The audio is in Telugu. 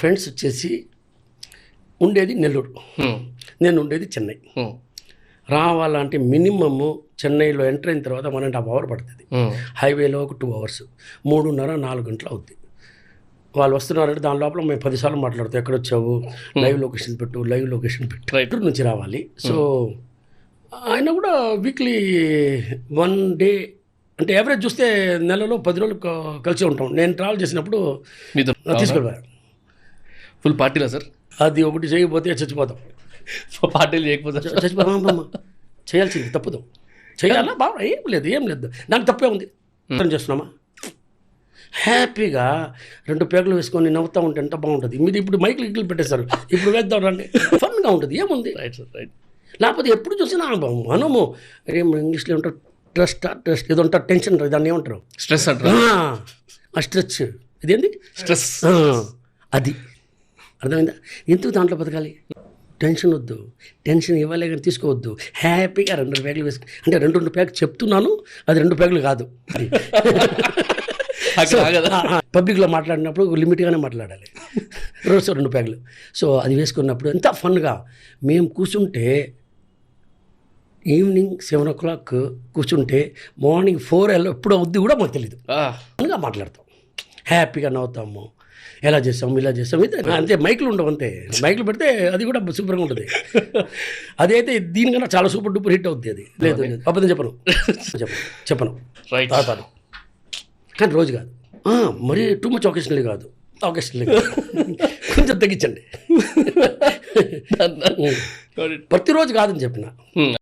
ఫ్రెండ్స్ వచ్చేసి ఉండేది నెల్లూరు, నేను ఉండేది చెన్నై. రావాలంటే మినిమము చెన్నైలో ఎంటర్ అయిన తర్వాత 1.5 hour పడుతుంది. హైవేలో ఒక 2 hours, 3:30-4 గంటలు అవుద్ది. వాళ్ళు వస్తున్నారంటే దాని లోపల మేము 10 సార్లు మాట్లాడుతాం, ఎక్కడ వచ్చావు, లైవ్ లొకేషన్ పెట్టు, లైవ్ లొకేషన్ పెట్టు. రైటర్ నుంచి రావాలి. సో ఆయన కూడా వీక్లీ 1 day అంటే యావరేజ్ చూస్తే నెలలో 10 రోజులు కలిసి ఉంటాం. నేను ట్రావెల్ చేసినప్పుడు తీసుకెళ్ళిపోయాను. Full పార్టీలా sir? అది ఒకటి చేయకపోతే చచ్చిపోతాం. పార్టీలు చేయకపోతే చచ్చిపోతాం. చేయాల్సింది తప్పుదు, చేయాలా బాగా ఏం లేదు దానికి తప్పే ఉంది. చేస్తున్నామా హ్యాపీగా 2 పేగులు వేసుకొని నవ్వుతూ ఉంటే ఎంత బాగుంటుంది. మీరు ఇప్పుడు మైకులు ఇట్లు పెట్టేస్తారు, ఇప్పుడు వేద్దాం రండి, ఫన్గా ఉంటుంది. ఏముంది రైట్ సార్, రైట్. లేకపోతే ఎప్పుడు చూసినా మనము ఇంగ్లీష్లో ఉంటారు ట్రస్ట్ ఏదో ఉంటారు, టెన్షన్ దాన్ని ఏమంటారు, స్ట్రెస్ అంటారు. ఆ స్ట్రెచ్ ఇదేంటి స్ట్రెస్, అది అర్థమైందా? ఎందుకు దాంట్లో బతకాలి? టెన్షన్ వద్దు, టెన్షన్ ఇవ్వలే కానీ తీసుకోవద్దు. హ్యాపీగా 2 పేగులు వేసుకు, అంటే 2 ప్యాక్ చెప్తున్నాను, అది 2 పేగులు కాదు. పబ్లిక్లో మాట్లాడినప్పుడు లిమిట్గానే మాట్లాడాలి, రోజు 2 పేగులు. సో అది వేసుకున్నప్పుడు ఎంత ఫన్గా మేము కూర్చుంటే ఈవినింగ్ 7 o'clock కూర్చుంటే మార్నింగ్ 4 ఎప్పుడు అవుద్ది కూడా మాకు తెలియదు. ఫన్గా మాట్లాడతాం, హ్యాపీగా నవ్వుతాము, ఎలా చేస్తాము ఇలా చేస్తాము. అంతే, మైకులు ఉండవు అంతే. మైకులు పెడితే అది కూడా సూపర్గా ఉంటుంది. అదైతే దీనికన్నా చాలా సూపర్ డూపర్ హిట్ అవుద్ది. అది లేదు అబద్ధం చెప్పను తాతాను, కానీ రోజు కాదు, మరీ టూ మచ్ ఒకేషనల్లీ కాదు, కొంచెం తగ్గించండి. ప్రతిరోజు కాదని చెప్పిన.